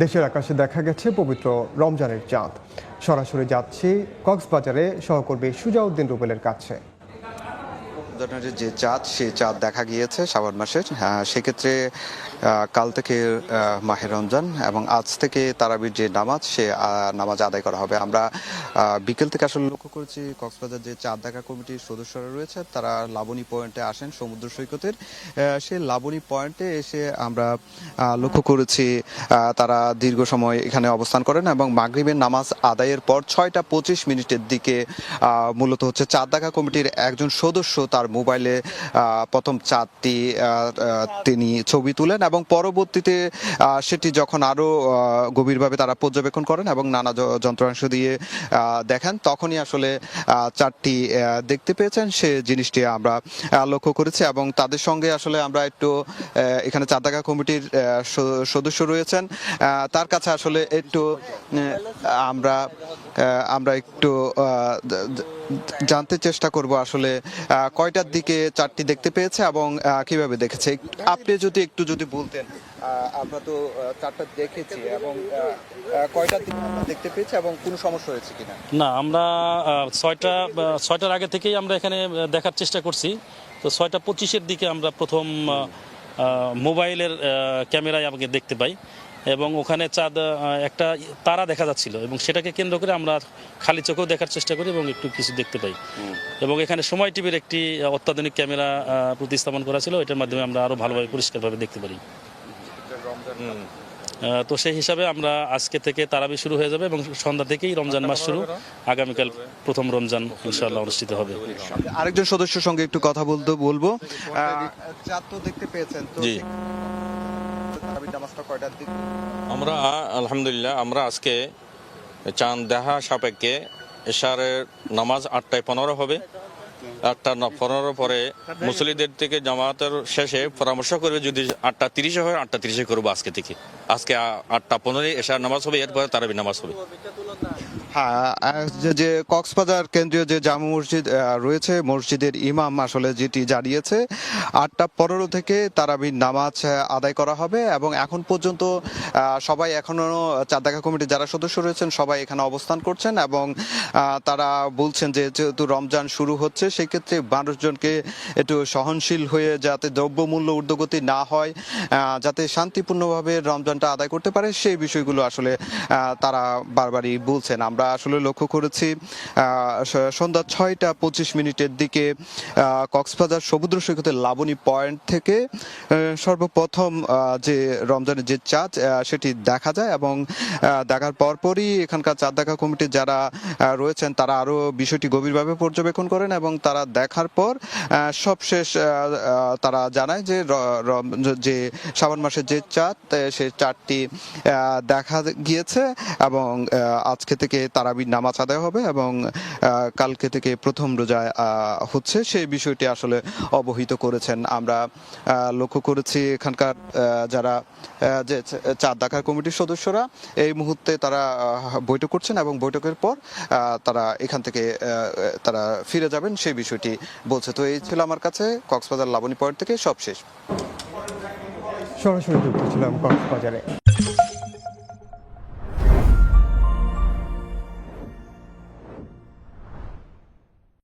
দেশের আকাশে দেখা গেছে পবিত্র রমজানের চাঁদ। সরাসরি যাচ্ছি কক্সবাজারে সহকর্মী সুজাউদ্দিন রুবেলের কাছে। রমজানের যে চাঁদ সে চাঁদ দেখা গিয়েছে শাবান মাসের। সেক্ষেত্রে কাল থেকে মাহে রমজান এবং আজ থেকে তারাবির যে নামাজ সে নামাজ আদায় করা হবে। আমরা বিকেল থেকে আসলে লক্ষ্য করেছি কক্সবাজার যে চাঁদ দেখা কমিটির সদস্যরা রয়েছে তারা লাবণী পয়েন্টে আসেন সমুদ্র সৈকতের। সে লাবণী পয়েন্টে এসে আমরা লক্ষ্য করেছি তারা দীর্ঘ সময় এখানে অবস্থান করেন এবং মাগরিবের নামাজ আদায়ের পর 6:25 দিকে মূলত হচ্ছে চাঁদ দেখা কমিটির একজন সদস্য তার মোবাইলে প্রথম চাঁদটি তিনি ছবি তুলেন এবং পরবর্তীতে সেটি যখন আরো গভীরভাবে তারা পর্যবেক্ষণ করেন এবং নানা যন্ত্রাংশ দিয়ে দেখেন তখনই আসলে চাঁদটি দেখতে পেয়েছেন। সে জিনিসটি আমরা লক্ষ্য করেছি এবং তাদের সঙ্গে আসলে আমরা একটু এখানে চাঁদ দেখা কমিটির সদস্য রয়েছেন তার কাছে আসলে একটু আমরা একটু জানতে চেষ্টা করব আসলে কয়টার দিকে চাঁদটি দেখতে পেয়েছে এবং কিভাবে দেখেছে। আপনি যদি বলতেন, আমরা তো চাঁদটা দেখেছি এবং কয়টার দিকে আমরা দেখতে পেয়েছি এবং কোনো সমস্যা হয়েছে কিনা? না, আমরা ছয়টার আগে থেকেই আমরা এখানে দেখার চেষ্টা করছি। তো 6:25 দিকে আমরা প্রথম মোবাইলের ক্যামেরায় আমাকে দেখতে পাই এবং ওখানে চাঁদ একটা তারা দেখা যাচ্ছিল এবং সেটাকে কেন্দ্র করে আমরা খালি চোখেও দেখার চেষ্টা করি এবং একটু কিছু দেখতে পাই। এবং এখানে সময় টিভির একটি অত্যাধুনিক ক্যামেরা প্রতিস্থাপন করা ছিল, এটার মাধ্যমে আমরা আরও ভালোভাবে পরিষ্কারভাবে দেখতে পারি। তো সেই হিসাবে আমরা আজকে থেকে তারাবি শুরু হয়ে যাবে এবং সন্ধ্যা থেকেই রমজান মাস শুরু। আগামীকাল প্রথম রমজান ইনশাআল্লাহ অনুষ্ঠিত হবে। আরেকজন সদস্যের সঙ্গে একটু কথা বলবো। চাঁদ তো দেখতে পেয়েছেন, তো জি, আমরা আলহামদুলিল্লাহ আমরা আজকে চাঁদ দেখা সাপেক্ষে এশারের নামাজ 8:15 হবে। 8:15 পরে মুসল্লিদের থেকে জামাতের শেষে পরামর্শ করবে, যদি 8:30 হয় 8:30 করবো আজকে 8:15 এশার নামাজ হবে, এরপরে তারাবি নামাজ হবে। হ্যাঁ, যে কক্সবাজার কেন্দ্রীয় যে জামা মসজিদ রয়েছে, মসজিদের ইমাম আসলে যেটি জানিয়েছে 8:15 থেকে তারাবির নামাজ আদায় করা হবে এবং এখন পর্যন্ত সবাই এখনো চাঁদ দেখা কমিটির যারা সদস্য রয়েছেন সবাই এখানে অবস্থান করছেন এবং তারা বলছেন যে যেহেতু রমজান শুরু হচ্ছে সেই ক্ষেত্রে মানুষজনকে একটু সহনশীল হয়ে যাতে দ্রব্যমূল্য ঊর্ধ্বগতি না হয়, যাতে শান্তিপূর্ণভাবে রমজানটা আদায় করতে পারে সেই বিষয়গুলো আসলে তারা বারবারই বলছেন। আমরা আসলে লক্ষ্য করেছি সন্ধ্যা 6:25 দিকে কক্সবাজার সমুদ্র সৈকতের লাবণী পয়েন্ট থেকে সর্বপ্রথম যে রমজানের যে চাঁদ সেটি দেখা যায় এবং দেখার পরপরই এখানকার চাঁদ দেখা কমিটির যারা রয়েছেন তারা আরো বিষয়টি গভীরভাবে পর্যবেক্ষণ করেন এবং তারা দেখার পর সবশেষ তারা জানায় যে শাবান মাসের যে চাঁদ সেই চাঁদটি দেখা গিয়েছে এবং আজকে থেকে তারাবির নামাজ আদায় হবে এবং কালকে থেকে প্রথম রোজা হচ্ছে সেই বিষয়টি আসলে অবহিত করেছেন। আমরা লক্ষ্য করেছি এখানকার যারা যে চাঁদ দেখা কমিটির সদস্যরা এই মুহূর্তে তারা বৈঠক করছেন এবং বৈঠকের পর তারা এখান থেকে তারা ফিরে যাবেন সেই বিষয়টি বলছে। তো এই ছিল আমার কাছে কক্সবাজার লাবণী পয়েন্ট থেকে সব শেষ। সরাসরি যুক্ত ছিলাম কক্সবাজারে।